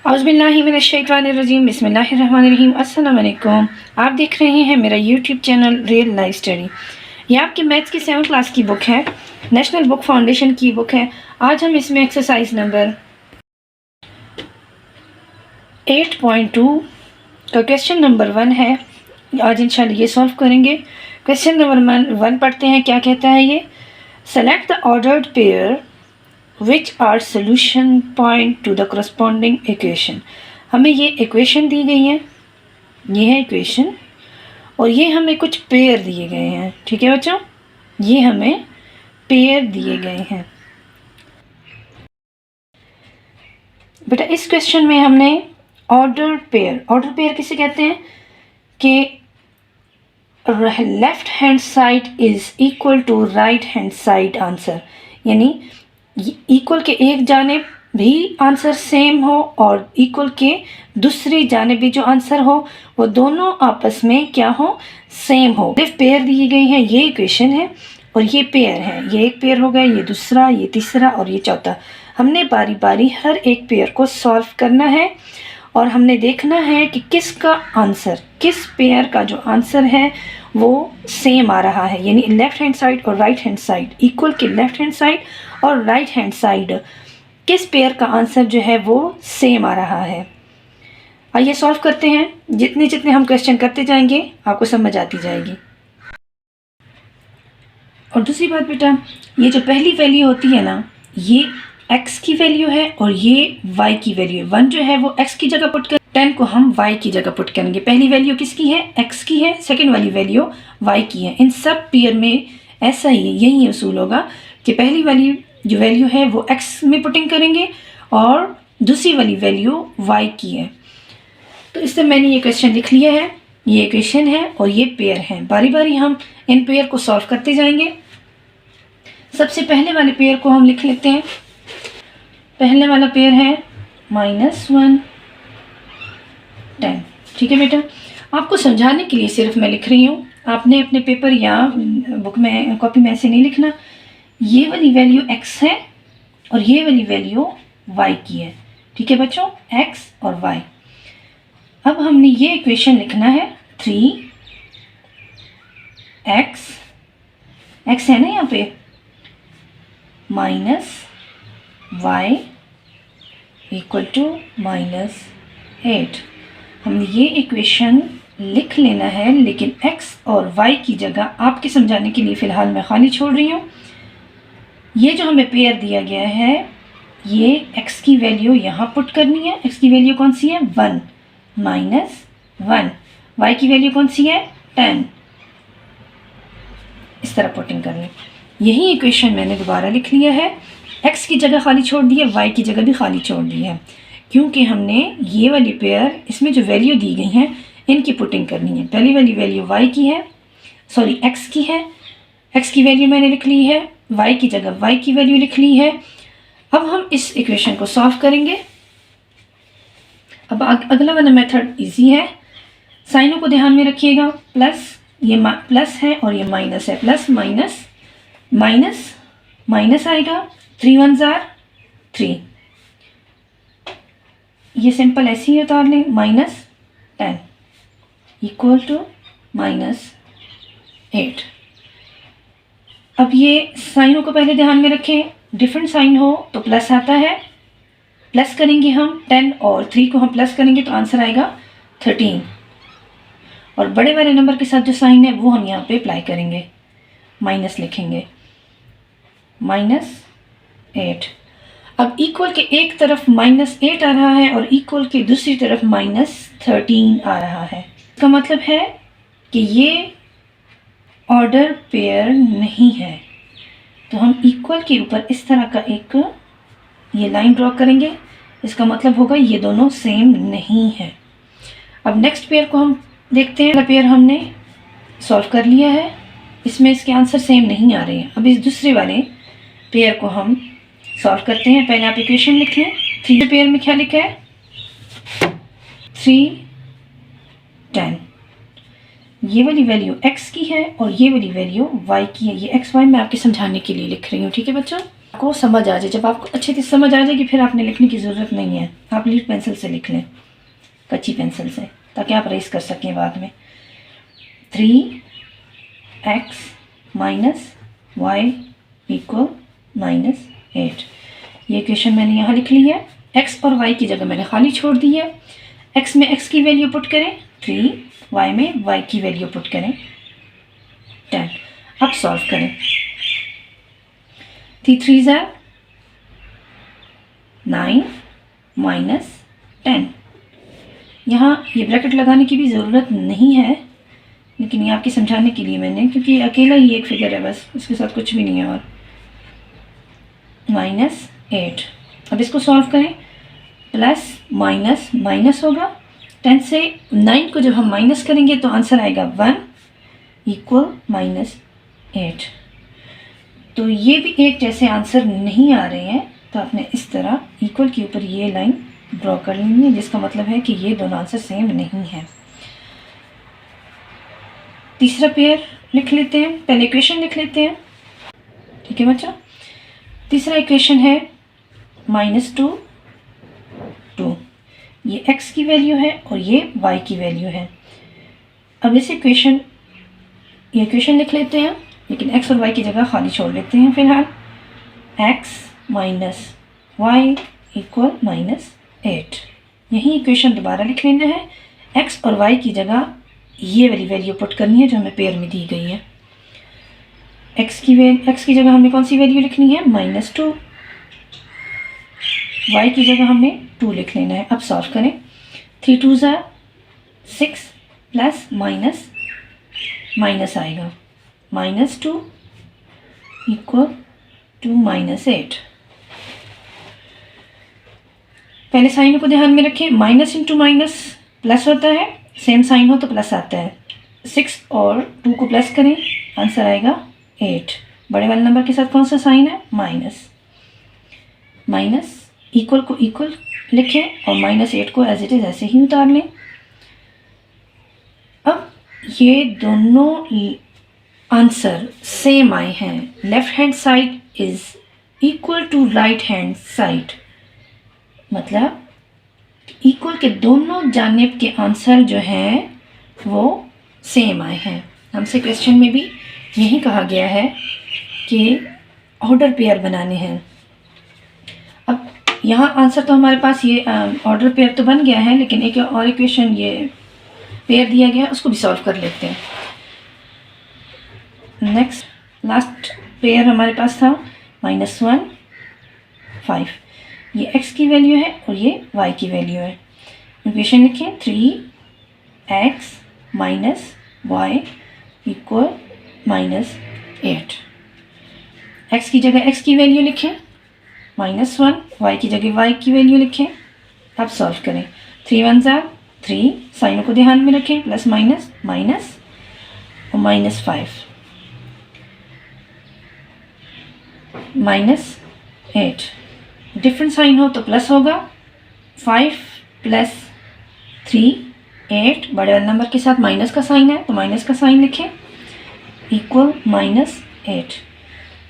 औज़ुबिल्लाहिमिनश्शैतानिर्रजीम बिस्मिल्लाहिर्रहमानिर्रहीम। अस्सलाम वालेकुम। आप देख रहे हैं मेरा YouTube channel real life study. ये आपकी मैथ्स की 7th क्लास की बुक है, नेशनल बुक फाउंडेशन की बुक है। आज हम इसमें एक्सरसाइज नंबर 8.2 का क्वेश्चन नंबर 1 है। आज इंशाल्लाह ये सॉल्व करेंगे। क्वेश्चन नंबर 1 पढ़ते हैं। क्या कहता है ये? Select the ordered pair which are solution point to the corresponding equation। हमें ये इक्वेशन दी गई है, ये है इक्वेशन, और ये हमें कुछ पेयर दिए गए हैं। ठीक है बच्चों, ये हमें पेयर दिए गए हैं। बेटा इस क्वेश्चन में हमने ऑर्डर पेयर किसे कहते हैं कि left hand side is equal to right hand side answer, यानी इक्वल के एक जानिब भी आंसर सेम हो और इक्वल के दूसरी जानिब भी जो आंसर हो वो दोनों आपस में क्या हो, सेम हो। सिर्फ पेयर दी गई है, ये इक्वेशन है और ये पेयर है। ये एक पेयर हो गया, ये दूसरा, ये तीसरा और ये चौथा। हमने बारी बारी हर एक पेयर को सॉल्व करना है और हमने देखना है कि किसका आंसर, किस पेयर का जो आंसर है वो सेम आ रहा है, यानी लेफ्ट हैंड साइड और राइट हैंड साइड, इक्वल के लेफ्ट हैंड साइड और राइट हैंड साइड किस पेयर का आंसर जो है वो सेम आ रहा है। आइए सॉल्व करते हैं। जितने जितने हम क्वेश्चन करते जाएंगे आपको समझ आती जाएगी। और दूसरी बात बेटा, ये जो पहली वैल्यू होती है ना, ये x की वैल्यू है और ये y की वैल्यू है। 1 जो है वो x की जगह पुट कर, 10 को हम y की जगह पुट करेंगे। पहली वैल्यू किसकी है? x की है। सेकंड वाली वैल्यू y की है। इन सब पेयर में ऐसा ही यही उसूल होगा कि पहली वाली जो वैल्यू है वो x में पुटिंग करेंगे और दूसरी वाली वैल्यू y की है। तो इससे मैंने ये क्वेश्चन लिख लिया है, ये इक्वेशन है और ये पेयर है। बारी बारी हम इन पेयर को सॉल्व करते जाएंगे। सबसे पहले वाले पेयर को हम लिख लेते हैं। पहले वाला पेयर है -1 10। ठीक है बेटा, आपको समझाने के लिए सिर्फ मैं लिख रही हूँ, आपने अपने पेपर या बुक में, कॉपी में ऐसे नहीं लिखना। ये वाली वैल्यू x है और ये वाली वैल्यू y की है। ठीक है बच्चों, x और y। अब हमने ये इक्वेशन लिखना है 3x है ना यहाँ पे, -y इक्वल टू -8। हमने ये इक्वेशन लिख लेना है, लेकिन x और y की जगह आपके समझाने के लिए फ़िलहाल मैं खाली छोड़ रही हूँ। ये जो हमें पेयर दिया गया है, ये x की वैल्यू यहाँ पुट करनी है। x की वैल्यू कौन सी है? 1 -1। y की वैल्यू कौन सी है? 10। इस तरह पुटिंग करनी। यही इक्वेशन मैंने दोबारा लिख लिया है। x की जगह खाली छोड़ दी है, y की जगह भी खाली छोड़ दी है, क्योंकि हमने ये वाली पेयर, इसमें जो वैल्यू दी गई हैं इनकी पुटिंग करनी है। पहली वाली वैल्यू y की है, सॉरी x की है। x की वैल्यू मैंने लिख ली है, y की जगह y की वैल्यू लिख ली है। अब हम इस इक्वेशन को सॉल्व करेंगे। अब अगला वाला मेथड इजी है। साइनों को ध्यान में रखिएगा। प्लस, ये प्लस है और ये माइनस है। प्लस माइनस माइनस माइनस आएगा, 3 1s are 3। ये सिंपल ऐसे ही उतार लें, -10 इक्वल टू -8। अब ये साइनों को पहले ध्यान में रखें। डिफरेंट साइन हो तो प्लस आता है, प्लस करेंगे हम 10 और 3 को हम प्लस करेंगे तो आंसर आएगा 13। और बड़े वाले नंबर के साथ जो साइन है वो हम यहाँ पे अप्लाई करेंगे, माइनस लिखेंगे, -8। अब इक्वल के एक तरफ -8 आ रहा है और इक्वल के दूसरी तरफ -13 आ रहा है। इसका मतलब है कि ये ऑर्डर पेयर नहीं है। तो हम इक्वल के ऊपर इस तरह का एक ये लाइन ड्रॉ करेंगे, इसका मतलब होगा ये दोनों सेम नहीं है। अब नेक्स्ट पेयर को हम देखते हैं। पेयर हमने सॉल्व कर लिया है, इसमें इसके आंसर सेम नहीं आ रहे हैं। अब इस दूसरे वाले पेयर को हम सॉल्व करते हैं। पहले आप इक्वेशन लिख लें। 3 पेयर में क्या लिखा है? 3 10। ये वाली वैल्यू x की है और ये वाली वैल्यू y की है। ये x y मैं आपके समझाने के लिए लिख रही हूँ। ठीक है बच्चों। आपको समझ आ जाए, जब आपको अच्छे से समझ आ जाएगी फिर आपने लिखने की ज़रूरत नहीं है, आप लीड पेंसिल से लिख लें, कच्ची पेंसिल से, ताकि आप रेस कर सकें बाद में। 3x minus y equal -8। ये इक्वेशन मैंने यहाँ लिख ली है। x और y की जगह मैंने खाली छोड़ दी है। x में x की वैल्यू पुट करें 3, y में y की वैल्यू पुट करें 10। अब सॉल्व करें। 3 3 9 माइनस 10। यहाँ ये ब्रैकेट लगाने की भी ज़रूरत नहीं है, लेकिन ये आपके समझाने के लिए मैंने, क्योंकि अकेला ही एक फिगर है बस, इसके साथ कुछ भी नहीं है। और -8। अब इसको सॉल्व करें। प्लस माइनस माइनस होगा, 10 से 9 को जब हम माइनस करेंगे तो आंसर आएगा 1 इक्वल -8। तो ये भी एक जैसे आंसर नहीं आ रहे हैं, तो आपने इस तरह इक्वल के ऊपर ये लाइन ड्रॉ कर लेनी है, जिसका मतलब है कि ये दोनों आंसर सेम नहीं है। तीसरा पेयर लिख लेते हैं, पहले इक्वेशन लिख लेते हैं, ठीक है बच्चों। तीसरा इक्वेशन है -2 2। ये x की वैल्यू है और ये y की वैल्यू है। अब इस इक्वेशन लिख लेते हैं, लेकिन x और y की जगह खाली छोड़ लेते हैं फिलहाल। x minus y equal -8। यही इक्वेशन दोबारा लिख लेना है। x और y की जगह ये वाली वैल्यू पुट करनी है जो हमें पेयर में दी गई है। x की जगह हमने कौन सी वैल्यू लिखनी है? -2। y की जगह हमने 2 लिख लेना है। अब सॉल्व करें। 3 2 6 प्लस माइनस आएगा, -2 इक्वल टू -8। पहले साइन को ध्यान में रखें, माइनस इंटू माइनस प्लस होता है, सेम साइन हो तो प्लस आता है। 6 और 2 को प्लस करें, आंसर आएगा 8। बड़े वाले नंबर के साथ कौन सा साइन है? माइनस इक्वल को इक्वल लिखें और -8 को एज इट इज़ ऐसे ही उतार लें। अब ये दोनों आंसर सेम आए हैं। Left hand side is equal to right hand side, मतलब इक्वल के दोनों जानिब के आंसर जो हैं वो सेम आए हैं। हमसे क्वेश्चन में भी यही कहा गया है कि ऑर्डर पेयर बनाने हैं। अब यहाँ आंसर तो हमारे पास ये ऑर्डर पेयर तो बन गया है, लेकिन एक और इक्वेशन ये पेयर दिया गया है, उसको भी सॉल्व कर लेते हैं। नेक्स्ट लास्ट पेयर हमारे पास था -1 5। ये x की वैल्यू है और ये y की वैल्यू है। इक्वेशन लिखें 3x minus y equal -8। x की जगह x की वैल्यू लिखें -1, y की जगह y की वैल्यू लिखें। अब सॉल्व करें। 3 1 3, साइनों को ध्यान में रखें, प्लस माइनस माइनस और -5 -8। डिफरेंट साइन हो तो प्लस होगा। 5 + 3 8, बड़े वाले नंबर के साथ माइनस का साइन है तो माइनस का साइन लिखें इक्वल -8।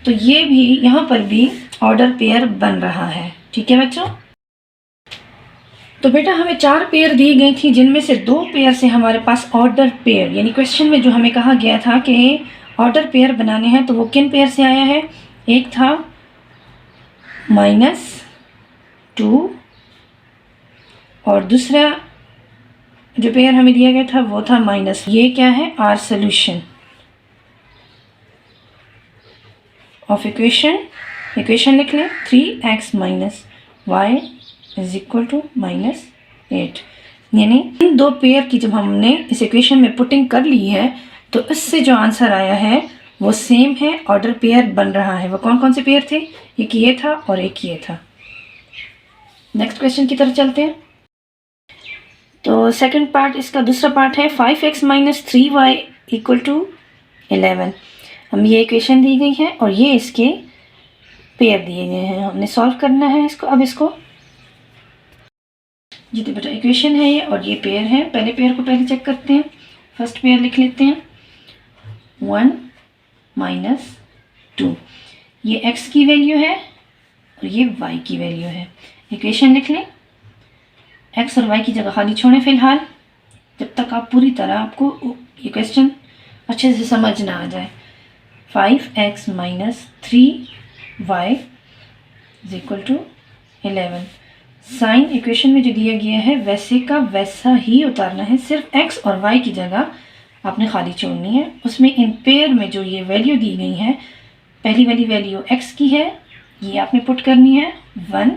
तो ये भी यहाँ पर भी ऑर्डर पेयर बन रहा है, ठीक है बच्चों। तो बेटा हमें 4 पेयर दी गई थी, जिनमें से 2 पेयर से हमारे पास ऑर्डर पेयर, यानी क्वेश्चन में जो हमें कहा गया था कि ऑर्डर पेयर बनाने हैं, तो वो किन पेयर से आया है? एक था -2 और दूसरा जो पेयर हमें दिया गया था वो था माइनस। ये क्या है? आर सोल्यूशन ऑफ इक्वेशन लिख लें 3x minus y is equal to -8। यानी इन 2 पेयर की जब हमने इस इक्वेशन में पुटिंग कर ली है तो इससे जो आंसर आया है वो सेम है, ऑर्डर पेयर बन रहा है। वो कौन कौन से पेयर थे? एक ये था और एक ये था। नेक्स्ट क्वेश्चन की तरफ चलते हैं। तो सेकंड पार्ट, इसका दूसरा पार्ट है 5x minus 3y equal to 11। हम ये इक्वेशन दी गई है और ये इसके पेयर दिए गए हैं, हमने सॉल्व करना है इसको। अब इसको जी तो बेटा इक्वेशन है ये और ये पेयर है। पहले पेयर को पहले चेक करते हैं। फर्स्ट पेयर लिख लेते हैं 1 - 2। ये x की वैल्यू है और ये y की वैल्यू है। इक्वेशन लिख लें, x और y की जगह खाली छोड़ें फ़िलहाल, जब तक आप पूरी तरह आपको ये क्वेश्चन अच्छे से समझ ना आ जाए। 5x minus 3y is equal to 11। Sign equation में जो दिया गया है वैसे का वैसा ही उतारना है, सिर्फ x और y की जगह आपने खाली छोड़नी है। उसमें इन पेयर में जो ये वैल्यू दी गई है, पहली वाली वैल्यू x की है, ये आपने पुट करनी है 1,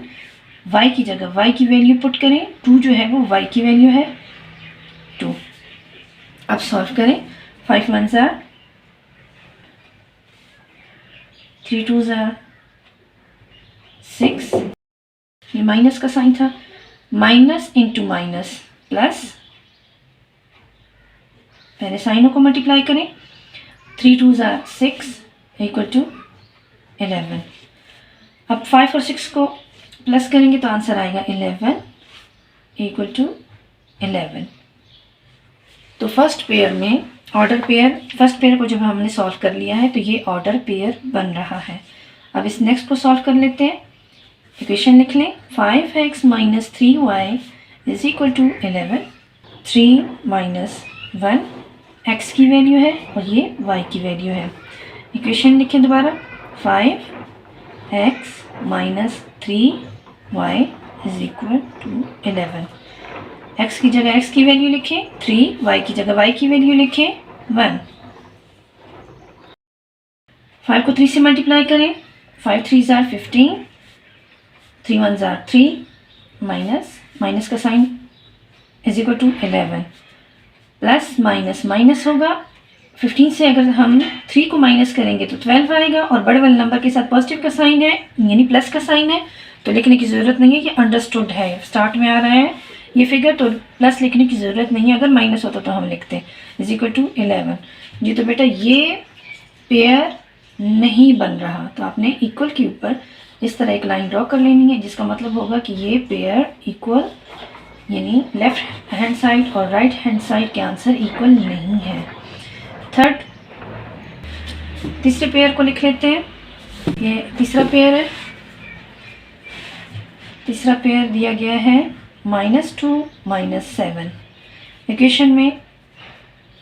y की जगह y की वैल्यू पुट करें, 2 जो है वो y की वैल्यू है 2। अब सॉल्व करें, 5 1 ज़ार 3 2 ज़ार 6, ये माइनस का साइन था, माइनस इंटू माइनस प्लस, पहले साइनों को मल्टीप्लाई करें, 3 2 ज़ार 6 इक्वल टू 11। अब 5 और 6 को प्लस करेंगे तो आंसर आएगा 11 इक्वल टू 11। तो फर्स्ट पेयर में ऑर्डर पेयर, फर्स्ट पेयर को जब हमने सॉल्व कर लिया है तो ये ऑर्डर पेयर बन रहा है। अब इस नेक्स्ट को सॉल्व कर लेते हैं। इक्वेशन लिख लें, 5x minus 3y is equal to 11। 3 minus 1 x की वैल्यू है और ये y की वैल्यू है। इक्वेशन लिखें दोबारा, 5x minus 3y is equal to 11। x की जगह x की वैल्यू लिखें 3, y की जगह y की वैल्यू लिखें 1। 5 को 3 से मल्टीप्लाई करें, 5 3 ज़ार 15, 3 1 ज़ार 3, माइनस माइनस का sign is equal to 11, plus minus minus होगा। 15 से अगर हम 3 को माइनस करेंगे तो 12 आएगा, और बड़े वाले नंबर के साथ पॉजिटिव का साइन है यानी प्लस का साइन है, तो लिखने की ज़रूरत नहीं है, ये अंडरस्टूड है। स्टार्ट में आ रहा है ये फिगर तो प्लस लिखने की ज़रूरत नहीं है, अगर माइनस होता तो हम लिखते हैं इज इक्वल टू 11। जी तो बेटा ये पेयर नहीं बन रहा, तो आपने इक्वल के ऊपर इस तरह एक लाइन ड्रॉ कर लेनी है, जिसका मतलब होगा कि ये पेयर इक्वल, यानी लेफ्ट हैंड साइड और राइट हैंड साइड के आंसर इक्वल नहीं है। थर्ड, तीसरे पेयर को लिख लेते हैं। ये तीसरा पेयर है, तीसरा पेयर दिया गया है -2 -7। इक्वेशन में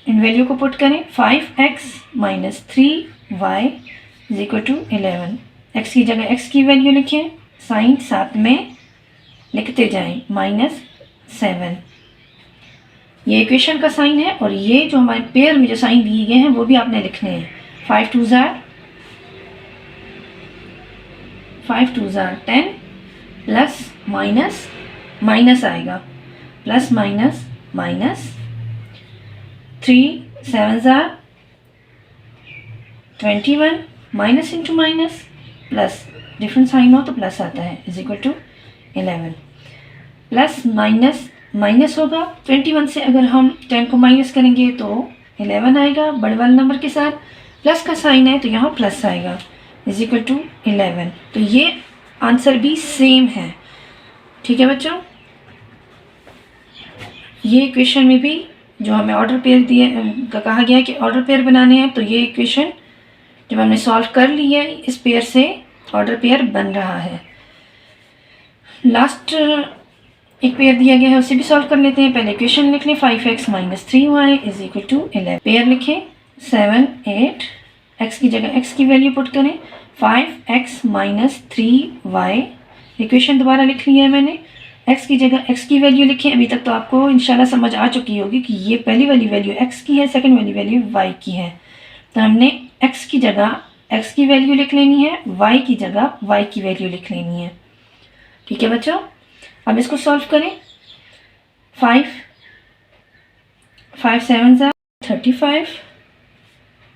इन वैल्यू को पुट करें, 5x minus 3y is equal to 11। x की जगह x की वैल्यू लिखें, साइन साथ में लिखते जाएं, -7। ये इक्वेशन का साइन है, और ये जो हमारे पेयर में जो साइन दिए गए हैं वो भी आपने लिखने हैं। 5 2 ज़ार 10, प्लस माइनस माइनस आएगा, plus minus minus, 3 7 are 21, minus into minus plus, different sign हो तो प्लस आता है, is equal to 11। Plus minus minus होगा, 21 से अगर हम 10 को माइनस करेंगे तो 11 आएगा, बड़े वाले नंबर के साथ प्लस का साइन है तो यहाँ प्लस आएगा, इज इक्वल टू 11। तो ये आंसर भी सेम है। ठीक है बच्चों, ये इक्वेशन में भी जो हमें ऑर्डर पेयर दिए कहा गया है कि ऑर्डर पेयर बनाने हैं, तो ये इक्वेशन जब हमने सॉल्व कर ली है इस पेयर से ऑर्डर पेयर बन रहा है। लास्ट एक पेयर दिया गया है उसे भी सॉल्व कर लेते हैं। पहले इक्वेशन लिख लें, 5x minus 3y is equal to 11। Pair लिखें 7 8, x की जगह x की वैल्यू पुट करें, 5x माइनस 3y। इक्वेशन दोबारा लिख लिया है मैंने, x की जगह x की वैल्यू लिखें। अभी तक तो आपको इंशाल्लाह समझ आ चुकी होगी कि ये पहली वाली वैल्यू x की है, सेकंड वाली वैल्यू y की है। तो हमने x की जगह x की वैल्यू लिख लेनी है, y की जगह y की वैल्यू लिख लेनी है। ठीक है बच्चों, अब इसको सॉल्व करें। 5 7 ज़ा 35,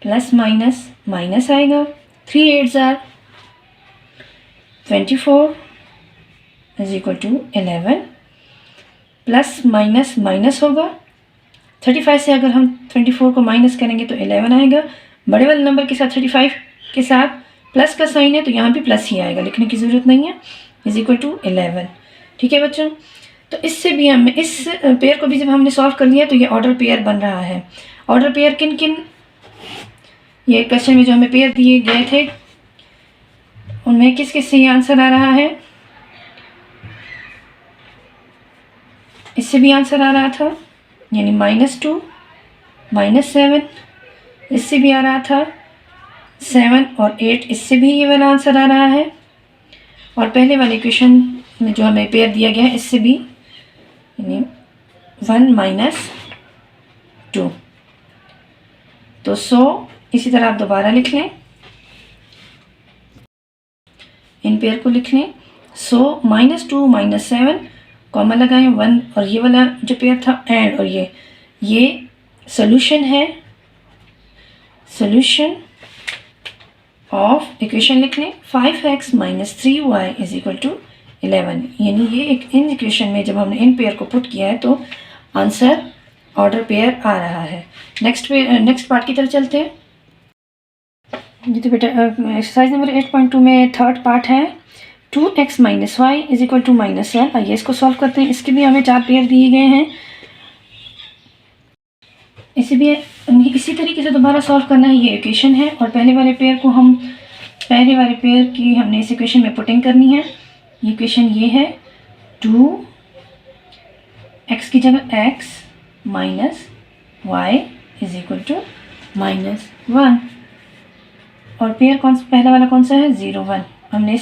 प्लस माइनस माइनस आएगा, 3 8 are 24 is equal to 11। Plus minus minus होगा, 35 से अगर हम 24 को माइनस करेंगे तो 11 आएगा, बड़े वाले नंबर के साथ 35 के साथ प्लस का साइन है तो यहाँ भी प्लस ही आएगा, लिखने की ज़रूरत नहीं है, इज इक्वल टू 11। ठीक है बच्चों, तो इससे भी हम इस पेयर को भी जब हमने सॉल्व कर लिया तो ये ऑर्डर पेयर बन रहा है। ऑर्डर पेयर किन किन, ये क्वेश्चन में जो हमें पेयर दिए गए थे उनमें किस किस से ये आंसर आ रहा है? इससे भी आंसर आ रहा था, यानी -2 -7, इससे भी आ रहा था 7 और 8, इससे भी ये वाला आंसर आ रहा है। और पहले वाले क्वेश्चन में जो हमें पेयर दिया गया है इससे भी, यानी 1 -2। तो 100 इसी तरह आप दोबारा लिख लें, इन पेयर को लिख लें। 100 -2 -7 कॉमन लगाएं 1, और ये वाला जो पेयर था एंड, और ये सोल्यूशन है, सोल्यूशन ऑफ इक्वेशन लिख लें 5x - 3y = 11। यानी ये एक इन इक्वेशन में जब हमने इन पेयर को पुट किया है तो आंसर ऑर्डर पेयर आ रहा है। नेक्स्ट पार्ट की तरफ चलते हैं। जी तो बेटा एक्सरसाइज नंबर 8.2 में थर्ड पार्ट है 2x - y = -1। आइए इसको सॉल्व करते हैं। इसके भी हमें 4 पेयर दिए गए हैं, इसी तरीके से दोबारा सॉल्व करना है। ये इक्वेशन है और पहले वाले पेयर की हमने इस इक्वेशन में पुटिंग करनी है। ये इक्वेशन ये है 2x की जगह x - y = -1, और पेयर पहला वाला कौन सा है 0 1। हमने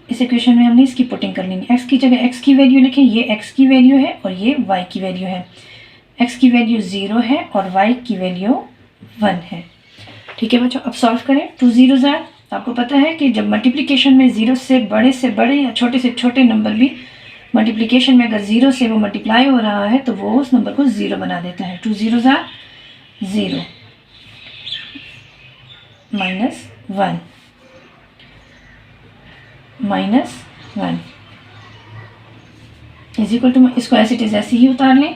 इस इक्वेशन में हमने इसकी पुटिंग कर लेनी। x की जगह x की वैल्यू लिखें, ये x की वैल्यू है और ये y की वैल्यू है। x की वैल्यू 0 है और y की वैल्यू 1 है। ठीक है बच्चों, अब सॉल्व करें। 2 0s आर, आपको पता है कि जब मल्टीप्लिकेशन में 0 से बड़े या छोटे से छोटे नंबर भी मल्टीप्लिकेशन में अगर 0 से वो मल्टीप्लाई हो रहा है तो वो उस नंबर को 0 बना देता है। 2 0s आर 0 -1 -1 = इसको ऐसे इट इज़ ऐसे ही उतार लें,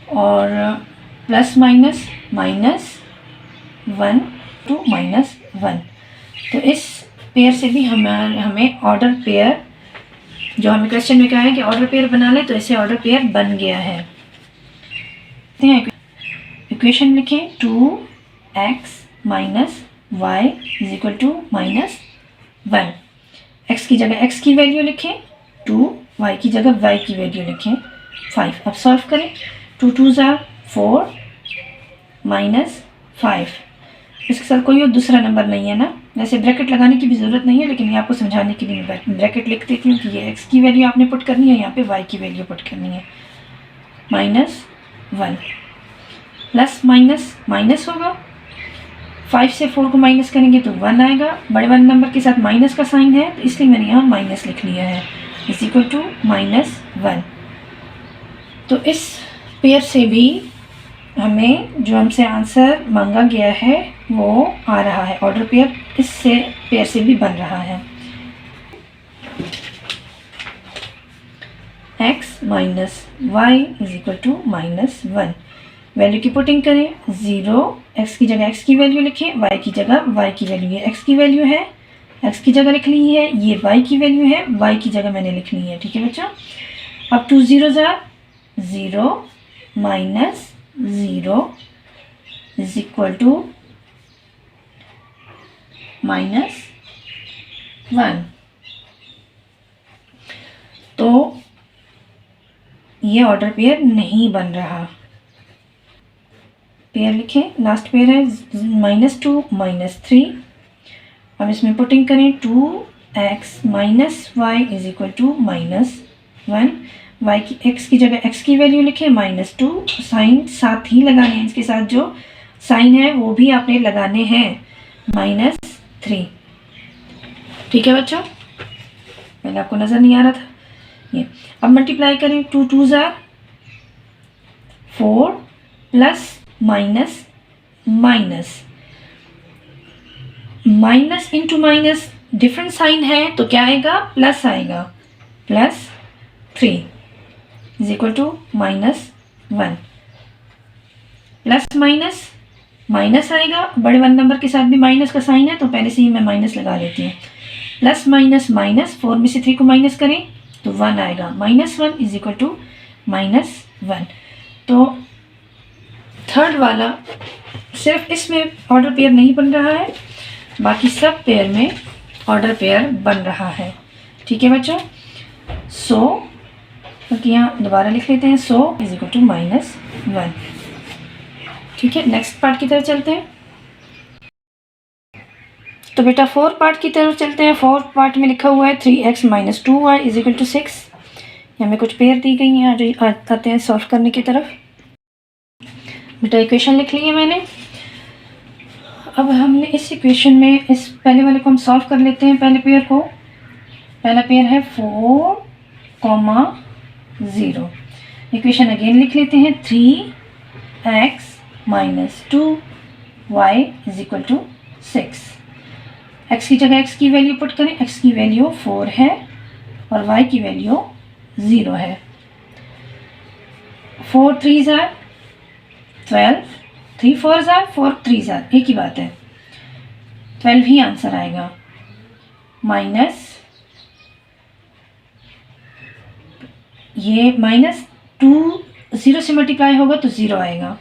और प्लस माइनस -1 to -1। तो इस पेयर से भी हमें ऑर्डर पेयर, जो हमें क्वेश्चन में कहा है कि ऑर्डर पेयर बना लें, तो इसे ऑर्डर पेयर बन गया है। इक्वेशन लिखें 2x - y = -1। x की जगह x की वैल्यू लिखें 2, y की जगह y की वैल्यू लिखें 5। अब सॉल्व करें। 2 2s आर 4 -5। इसके साथ कोई और दूसरा नंबर नहीं है ना, वैसे ब्रैकेट लगाने की भी ज़रूरत नहीं है, लेकिन ये आपको समझाने के लिए मैं ब्रैकेट लिख देती हूँ कि ये x की वैल्यू आपने पुट करनी है, यहाँ पे y की वैल्यू पुट करनी है। -1 प्लस माइनस होगा, 5 से 4 को माइनस करेंगे तो 1 आएगा। बड़े वाले नंबर के साथ माइनस का साइन है तो इसलिए मैंने यहाँ माइनस लिख लिया है, = -1। तो इस पेयर से भी हमें जो हमसे आंसर मांगा गया है वो आ रहा है। ऑर्डर पेयर इससे पेयर से भी बन रहा है। x - y = -1। वैल्यू की पुटिंग करें 0, x की जगह x की वैल्यू लिखें, y की जगह y की वैल्यू, ये x की वैल्यू है, x की जगह लिख ली है, ये y की वैल्यू है, y की जगह मैंने लिख ली है। ठीक है बच्चों, अब 2 0s आर 0 -0 = -1। तो ये ऑर्डर पेयर नहीं बन रहा। पेयर लिखें, लास्ट पेयर है -2 -3। अब इसमें पुटिंग करें 2x - y = -1। y की x की जगह x की वैल्यू लिखें -2, साइन साथ ही लगाने हैं, इसके साथ जो साइन है वो भी आपने लगाने हैं, -3। ठीक है बच्चों, पहले आपको नज़र नहीं आ रहा था ये। अब मल्टीप्लाई करें 2 2s are 4 plus minus into minus different sign है तो क्या आएगा, प्लस आएगा, +3 = -1। प्लस माइनस आएगा, बड़े वाले नंबर के साथ भी माइनस का साइन है तो पहले से ही मैं माइनस लगा लेती हूँ। प्लस माइनस 4 में से 3 को माइनस करें तो 1 आएगा, -1 = -1। तो थर्ड वाला सिर्फ इसमें ऑर्डर पेयर नहीं बन रहा है, बाकी सब पेयर में ऑर्डर पेयर बन रहा है। ठीक है बच्चों, सो क्योंकि यहाँ दोबारा लिख लेते हैं, सो इज इक्वल टू -1। ठीक है, नेक्स्ट पार्ट की तरफ चलते हैं। तो बेटा फोर्थ पार्ट की तरफ चलते हैं। फोर्थ पार्ट में लिखा हुआ है 3x - 2y is equal to 6। यहाँ में कुछ पेयर दी गई हैं, आते हैं सॉल्व करने की तरफ। बेटा इक्वेशन लिख ली है मैंने। अब हमने इस इक्वेशन में इस पहले वाले को हम सॉल्व कर लेते हैं। पहले पेयर को, पहला पेयर है 4, 0। इक्वेशन अगेन लिख लेते हैं 3x - 2y is equal to 6। x की जगह x की वैल्यू पुट करें। x की वैल्यू 4 है और y की वैल्यू 0 है। 4 3s are 12, 3 4s are 4 3s are, एक ही बात है, 12 ही आंसर आएगा। माइनस ये -2 0 से मल्टीप्लाई होगा तो 0 आएगा।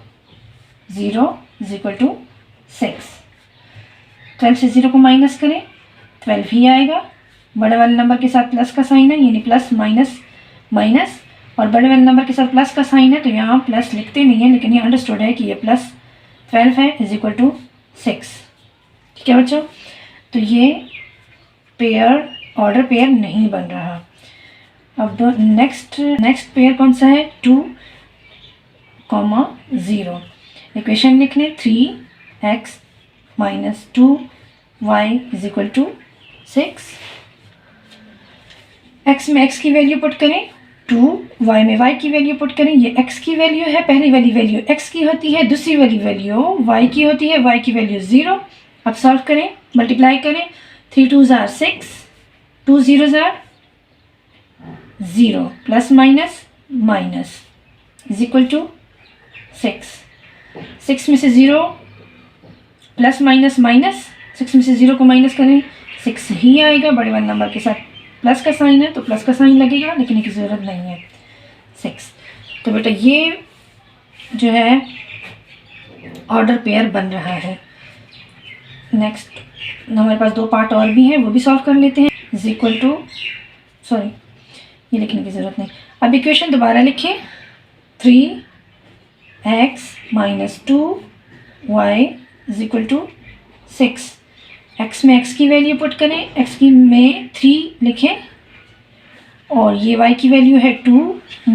0 इज इक्वल टू 6। 12 से 0 को माइनस करें, 12 ही आएगा। बड़े वाले नंबर के साथ प्लस का साइन है, यानी प्लस माइनस माइनस, और बड़े वाले नंबर के साथ प्लस का साइन है तो यहाँ प्लस लिखते नहीं है, लेकिन ये अंडरस्टूड है कि ये प्लस 12 है इज इक्वल टू 6। ठीक है बच्चों, तो ये पेयर ऑर्डर पेयर नहीं बन रहा। अब नेक्स्ट पेयर कौन सा है? 2, 0। इक्वेशन लिख लें 3x - 2y is equal to 6। x में x की वैल्यू पुट करें, 2, y में y की वैल्यू पुट करें। ये x की वैल्यू है, पहली वाली वैल्यू x की होती है, दूसरी वाली वैल्यू y की होती है, y की वैल्यू 0। अब सॉल्व करें, मल्टीप्लाई करें, 3 2s are 6, 2 0s are 0, plus minus minus is equal to 6। 6 में से 0 प्लस माइनस माइनस, 6 में से 0 को माइनस करें, 6 ही आएगा। बड़े वाले नंबर के साथ प्लस का साइन है तो प्लस का साइन लगेगा, लेकिन इसकी ज़रूरत नहीं है। 6। तो बेटा ये जो है ऑर्डर पेयर बन रहा है। नेक्स्ट हमारे पास 2 पार्ट और भी हैं, वो भी सॉल्व कर लेते हैं। इज इक्वल टू, सॉरी ये लिखने की ज़रूरत नहीं। अब इक्वेशन दोबारा लिखें, 3x - 2y is equal to 6। x में x की वैल्यू पुट करें, x की में 3 लिखें, और ये y की वैल्यू है 2 -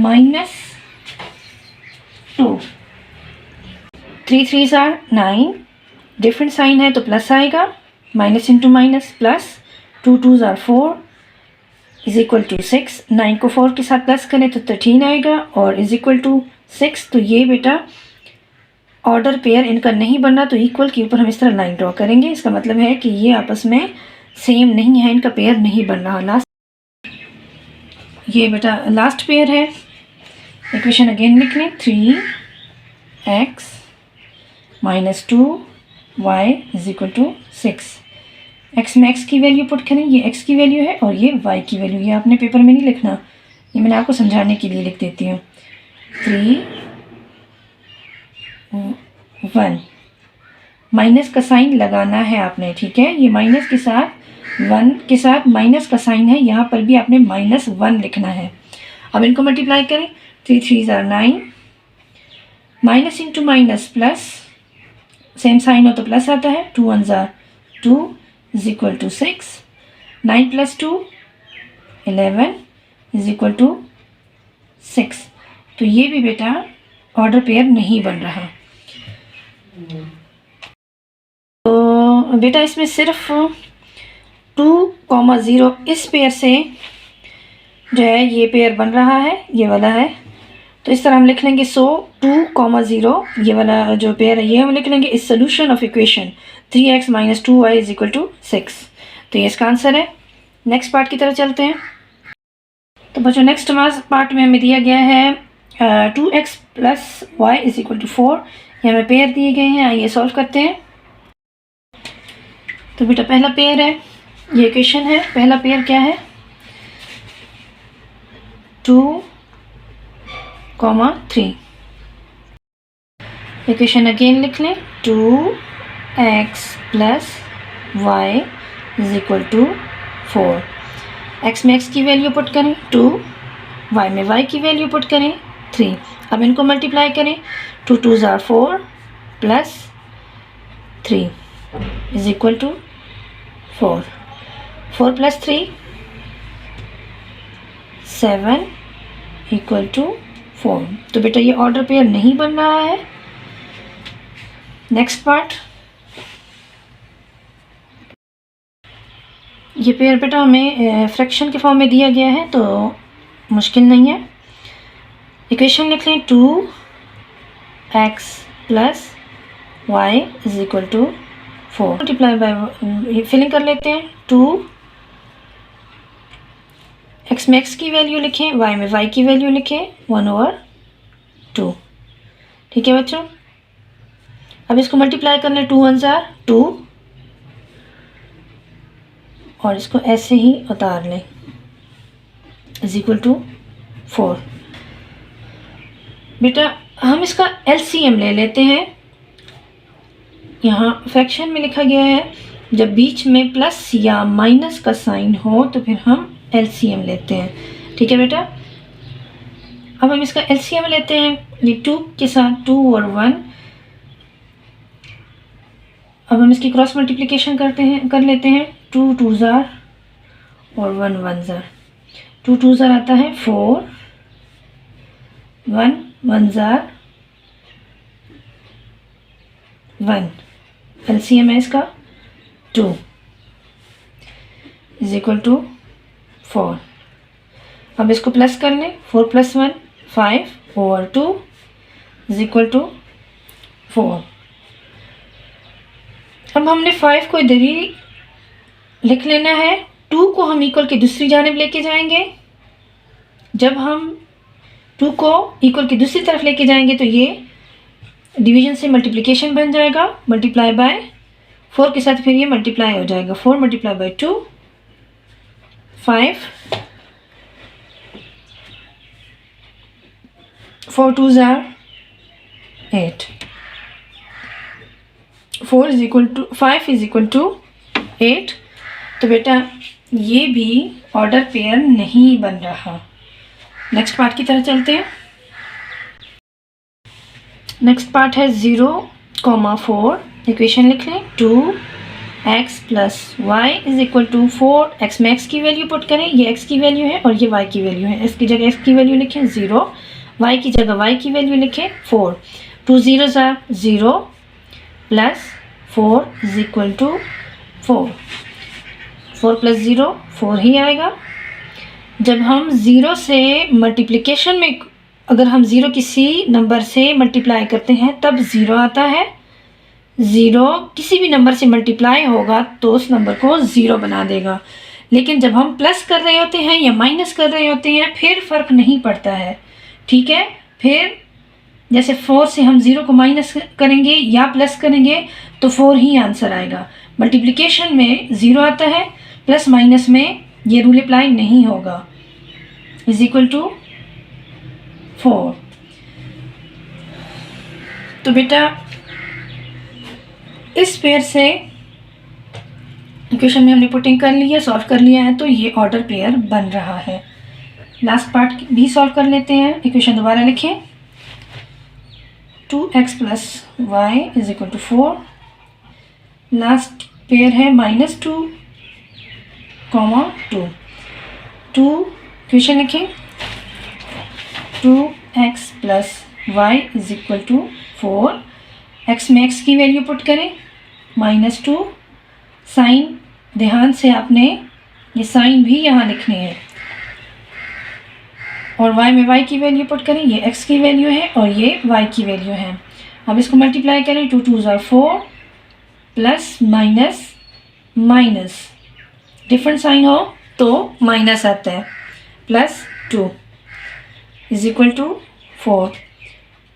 2। 3 3s are 9, डिफरेंट साइन है तो प्लस आएगा, minus into minus plus, 2 2s are 4 is equal to 6। 9 को 4 के साथ प्लस करें तो 13 आएगा और इज इक्वल टू 6। तो ये बेटा ऑर्डर पेयर इनका नहीं बन रहा, तो इक्वल के ऊपर हम इस तरह लाइन ड्रॉ करेंगे। इसका मतलब है कि ये आपस में सेम नहीं है, इनका पेयर नहीं बन रहा। लास्ट ये बेटा लास्ट पेयर है। इक्वेशन अगेन लिख लें, 3x - 2y is equal to 6। x में x की वैल्यू पुट करें, ये x की वैल्यू है और ये y की वैल्यू। ये आपने पेपर में नहीं लिखना, ये मैंने आपको समझाने के लिए लिख देती हूँ। 3 1 माइनस का साइन लगाना है आपने, ठीक है। ये माइनस के साथ 1 के साथ माइनस का साइन है, यहाँ पर भी आपने -1 लिखना है। अब इनको मल्टीप्लाई करें, 3 3s are 9, minus into minus plus, same sign हो तो प्लस आता है, 2 1s are 2 is equal to 6। 9 + 2 11 is equal to 6। तो ये भी बेटा ऑर्डर पेयर नहीं बन रहा। तो बेटा इसमें सिर्फ 2, 0 इस पेयर से जो है ये पेयर बन रहा है, ये वाला है। तो इस तरह हम लिख लेंगे, सो 2, 0 ये वाला जो पेयर है ये हम लिख लेंगे इस solution of equation 3x - 2y is equal to 6। तो ये इसका आंसर है। नेक्स्ट पार्ट की तरफ चलते हैं। तो बच्चों नेक्स्ट पार्ट में हमें दिया गया है 2x + y is equal to 4। ये हमें पेयर दिए गए हैं, आइए सॉल्व करते हैं। तो बेटा पहला पेयर है, ये इक्वेशन है। पहला पेयर क्या है? 2, 3। इक्वेशन अगेन लिख लें, 2x + y is equal to 4। X में एक्स की वैल्यू पुट करें 2, वाई में वाई की वैल्यू पुट करें 3। अब इनको मल्टीप्लाई करें, 2 2 ज़ार 4 plus 3 is equal to 4। 4 plus 3 7 equal to 4। तो बेटा ये ऑर्डर पेयर नहीं बन रहा है। नेक्स्ट पार्ट, ये पेयर बेटा हमें फ्रैक्शन के फॉर्म में दिया गया है तो मुश्किल नहीं है। इक्वेशन लिख लें 2x plus y is equal to 4। Multiply by filling कर लेते हैं। 2 x में x की वैल्यू लिखें, y में y की वैल्यू लिखें 1/2। ठीक है बच्चों, अब इसको मल्टीप्लाई करना है। 2 1 ज़ार 2 और इसको ऐसे ही उतार लें इज इक्वल टू 4। बेटा हम इसका LCM ले लेते हैं। यहाँ फ्रैक्शन में लिखा गया है जब बीच में प्लस या माइनस का साइन हो तो फिर हम LCM लेते हैं। ठीक है बेटा, अब हम इसका LCM लेते हैं। ये 2 के साथ 2 और 1। अब हम इसकी क्रॉस मल्टीप्लिकेशन कर लेते हैं। 2 2 ज़ार और 1 1 ज़ार। 2 2 ज़ार आता है 4, 1 1 ज़ार 1। LCM है इसका 2 इज इक्वल टू 4। अब इसको प्लस कर लें। 4 + 1 5/2 इज इक्वल टू 4। अब हमने 5 को इधर ही लिख लेना है। 2 को हम इक्वल की दूसरी जानिब लेके जाएंगे। जब हम 2 को इक्वल की दूसरी तरफ लेके जाएंगे तो ये डिवीजन से मल्टीप्लिकेशन बन जाएगा। मल्टीप्लाई बाय 4 के साथ फिर ये मल्टीप्लाई हो जाएगा। 4 multiply by 2 5, 4 2 are 8। 4 is equal to 5 is equal to 8। तो बेटा ये भी ऑर्डर पेयर नहीं बन रहा। नेक्स्ट पार्ट की तरफ चलते हैं। नेक्स्ट पार्ट है 0,4। इक्वेशन लिख लें 2x plus y is equal to 4। X में एक्स की वैल्यू पुट करें, ये x की वैल्यू है और ये y की वैल्यू है। x की जगह x की वैल्यू लिखें 0, y की जगह y की वैल्यू लिखें 4। 2 0 are 0 plus 4 is equal to 4। 4 plus 0 4 ही आएगा। जब हम 0 से मल्टीप्लिकेशन में, अगर हम 0 किसी नंबर से मल्टीप्लाई करते हैं तब 0 आता है। 0 किसी भी नंबर से मल्टीप्लाई होगा तो उस नंबर को 0 बना देगा। लेकिन जब हम प्लस कर रहे होते हैं या माइनस कर रहे होते हैं फिर फ़र्क नहीं पड़ता है। ठीक है, फिर जैसे 4 से हम 0 को माइनस करेंगे या प्लस करेंगे तो 4 ही आंसर आएगा। मल्टीप्लिकेशन में 0 आता है, प्लस माइनस में ये रूल अप्लाई नहीं होगा। Is equal to 4। तो बेटा इस पेयर से इक्वेशन में हमने पुटिंग कर लिया, सॉल्व कर लिया है तो ये ऑर्डर पेयर बन रहा है। लास्ट पार्ट भी सॉल्व कर लेते हैं। इक्वेशन दोबारा लिखें 2x plus y is equal to 4। Last pair है -2, 2। इक्वेशन लिखें 2x plus y is equal to 4। x में x की वैल्यू पुट करें -2। साइन ध्यान से आपने ये साइन भी यहाँ लिखने हैं और y में y की वैल्यू पुट करें। ये x की वैल्यू है और ये y की वैल्यू है। अब इसको मल्टीप्लाई करें। 2 2 ज़ार 4 plus minus minus, different sign हो तो माइनस आता है, plus 2 is equal to 4।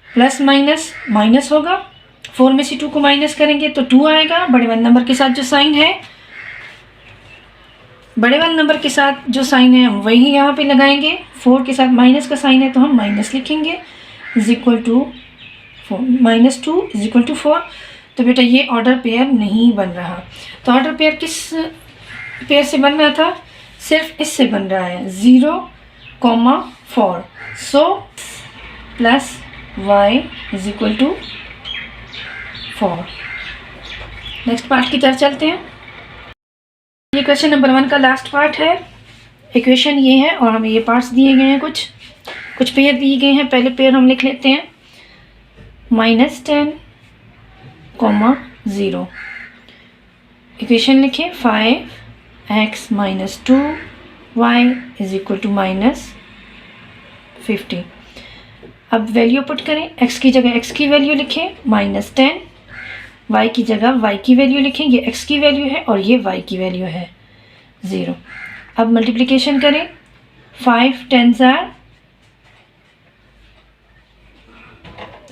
Plus minus minus होगा, 4 में से 2 को माइनस करेंगे तो 2 आएगा। बड़े वाले नंबर के साथ जो साइन है, बड़े वाले नंबर के साथ जो साइन है हम वही यहाँ पे लगाएंगे। 4 के साथ माइनस का साइन है तो हम माइनस लिखेंगे is equal to 4। -2 is equal to 4। तो बेटा ये ऑर्डर पेयर नहीं बन रहा। तो ऑर्डर पेयर किस पेयर से बन रहा था, सिर्फ इससे बन रहा है 0,4। So plus y is equal to 4। Next part की तरफ चलते हैं। ये क्वेश्चन नंबर 1 का लास्ट पार्ट है। इक्वेशन ये है और हमें ये पार्ट्स दिए गए हैं, कुछ पेयर दिए गए हैं। पहले पेयर हम लिख लेते हैं -10, 0। इक्वेशन लिखें 5x - 2y is equal to -50। अब वैल्यू पुट करें, x की जगह x की वैल्यू लिखें -10, y की जगह y की वैल्यू लिखें। ये x की वैल्यू है और ये y की वैल्यू है 0। अब मल्टीप्लिकेशन करें, 5 10s are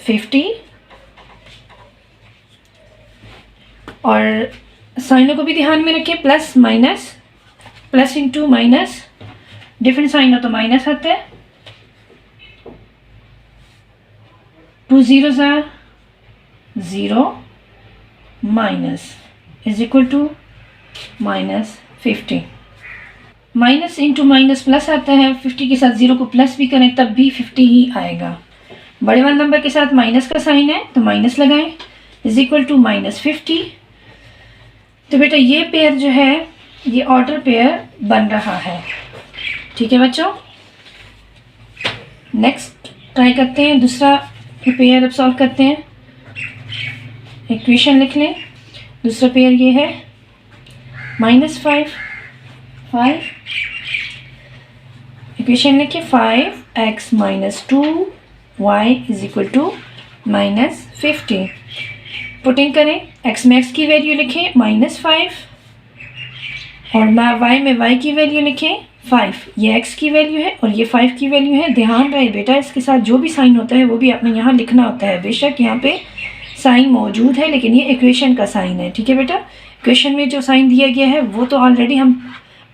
50 और साइनों को भी ध्यान में रखें, plus minus, plus into minus, different sign हो तो माइनस आते हैं। 2 zeros are 0 minus is equal to -50। Minus into minus plus आता है, 50 के साथ 0 को प्लस भी करें तब भी 50 ही आएगा। बड़े वाले नंबर के साथ माइनस का साइन है तो माइनस लगाएं, इज इक्वल टू -50। तो बेटा ये पेयर जो है ये ऑर्डर पेयर बन रहा है। ठीक है बच्चों, नेक्स्ट ट्राई करते हैं, दूसरा पेयर अब सॉल्व करते हैं। इक्वेशन लिख लें, दूसरा पेयर ये है -5। इक्वेशन लिखिए 5x - 2y is equal to -50। Putting करें, x में x की वैल्यू लिखें -5 और y में y की वैल्यू लिखें 5। ये x की वैल्यू है और ये 5 की वैल्यू है। ध्यान रहे बेटा, इसके साथ जो भी साइन होता है वो भी आपने यहाँ लिखना होता है। बेशक यहाँ पे साइन मौजूद है लेकिन ये इक्वेशन का साइन है। ठीक है बेटा, इक्वेशन में जो साइन दिया गया है वो तो ऑलरेडी हम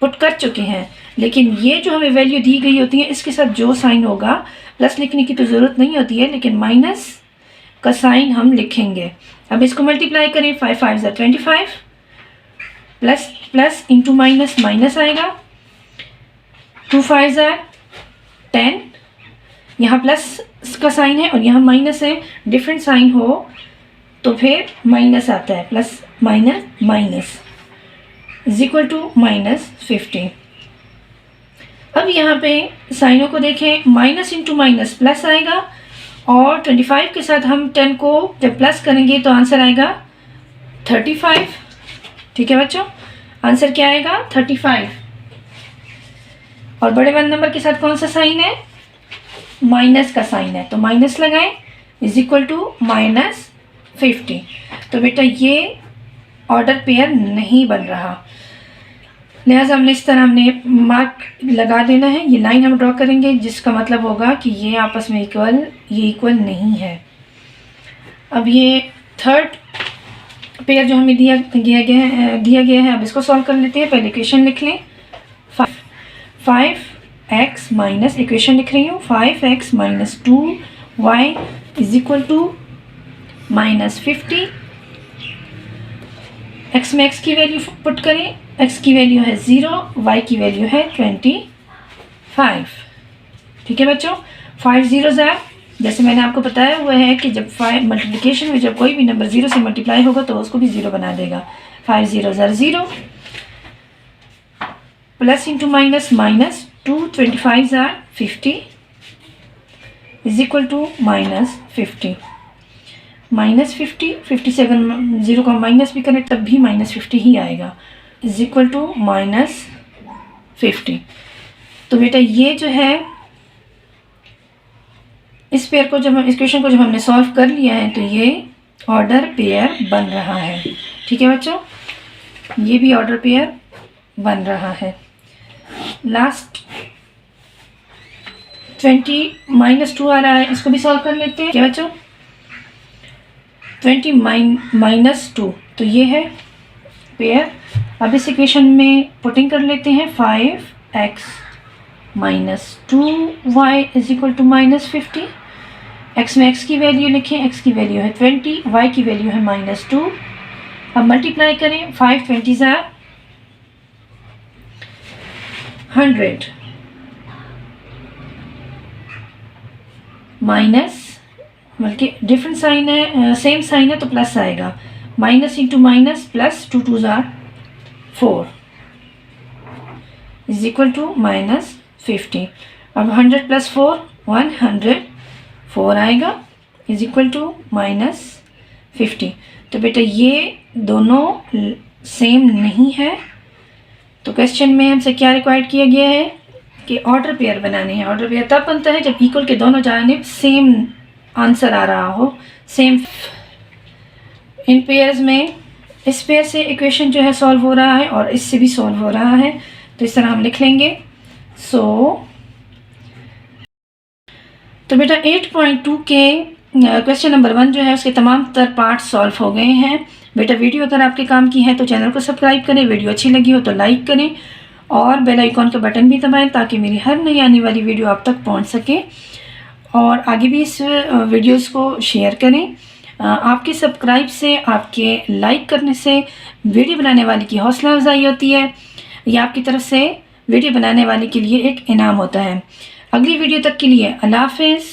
पुट कर चुके हैं, लेकिन ये जो हमें वैल्यू दी गई होती है इसके साथ जो साइन होगा, प्लस लिखने की तो ज़रूरत नहीं होती है लेकिन माइनस का साइन हम लिखेंगे। अब इसको मल्टीप्लाई करें, 5 5 = 25, plus plus into minus minus आएगा, 2 5 = 10। यहाँ प्लस का साइन है और यहाँ माइनस है, डिफरेंट साइन हो तो फिर माइनस आता है, plus minus minus is equal to -50। अब यहाँ पे साइनों को देखें, माइनस इंटू माइनस प्लस आएगा और 25 के साथ हम 10 को जब प्लस करेंगे तो आंसर आएगा 35। ठीक है बच्चों, आंसर क्या आएगा 35। और बड़े वाले नंबर के साथ कौन सा साइन है, माइनस का साइन है तो माइनस लगाएं, इज इक्वल टू -50। तो बेटा ये ऑर्डर पेयर नहीं बन रहा, लिहाजा हमने इस तरह हमने मार्क लगा देना है। ये लाइन हम ड्रॉ करेंगे जिसका मतलब होगा कि ये आपस में इक्वल नहीं है। अब ये थर्ड पेयर जो हमें दिया गया है अब इसको सॉल्व कर लेते हैं। पहले इक्वेशन लिख लें, 5x माइनस, इक्वेशन लिख रही हूँ 5x - 2y is equal to -50। x में x की वैल्यू पुट करें, x की वैल्यू है 0, y की वैल्यू है 25। ठीक है बच्चों, 5 zeros are, जैसे मैंने आपको बताया हुआ है कि जब 5 मल्टीप्लिकेशन में जब कोई भी नंबर 0 से मल्टीप्लाई होगा तो उसको भी 0 बना देगा। 5 zeros are 0, plus into minus minus, 2 25s are 50 is equal to -50। -50, 57 0 का माइनस भी करें तब भी -50 ही आएगा, इज इक्वल टू -50। तो बेटा ये जो है इस पेयर को जब हम इस क्वेश्चन को जब हमने सॉल्व कर लिया है तो ये ऑर्डर पेयर बन रहा है। ठीक है बच्चों, ये भी ऑर्डर पेयर बन रहा है। लास्ट 20 - 2 आ रहा है, इसको भी सॉल्व कर लेते हैं। क्या बच्चों, 20 - 2 तो ये है पेयर। अब इस इक्वेशन में पुटिंग कर लेते हैं, 5x - 2y is equal to -50। x में x की वैल्यू लिखें, x की वैल्यू है 20, y की वैल्यू है -2। अब मल्टीप्लाई करें, 5 20s are 100 माइनस, बल्कि डिफरेंट साइन है, सेम साइन है तो प्लस आएगा, minus into minus plus, 2 2 tsar 4 is equal to minus 50। अब 100 प्लस 4 104 आएगा इज इक्वल टू माइनस 50। तो बेटा ये दोनों सेम नहीं है, तो क्वेश्चन में हमसे क्या रिक्वायर्ड किया गया है कि ऑर्डर पेयर बनाने हैं। ऑर्डर पेयर तब बनता है जब इक्वल के दोनों जानिब सेम आंसर आ रहा हो, सेम। इन पेयर्स में इस पेयर से इक्वेशन जो है सॉल्व हो रहा है और इससे भी सॉल्व हो रहा है, तो इस तरह हम लिख लेंगे। तो बेटा 8.2 के क्वेश्चन नंबर 1 जो है उसके तमाम तर पार्ट सॉल्व हो गए हैं। बेटा वीडियो अगर आपके काम की है तो चैनल को सब्सक्राइब करें, वीडियो अच्छी लगी हो तो लाइक करें और बेल आइकॉन का बटन भी दबाएं ताकि मेरी हर नई आने वाली वीडियो आप तक पहुंच सके, और आगे भी इस वीडियोस को शेयर करें। आपके सब्सक्राइब से, आपके लाइक करने से वीडियो बनाने वाले की हौसला अफजाई होती है, या आपकी तरफ से वीडियो बनाने वाले के लिए एक इनाम होता है। अगली वीडियो तक के लिए अल्लाह हाफ़िज़।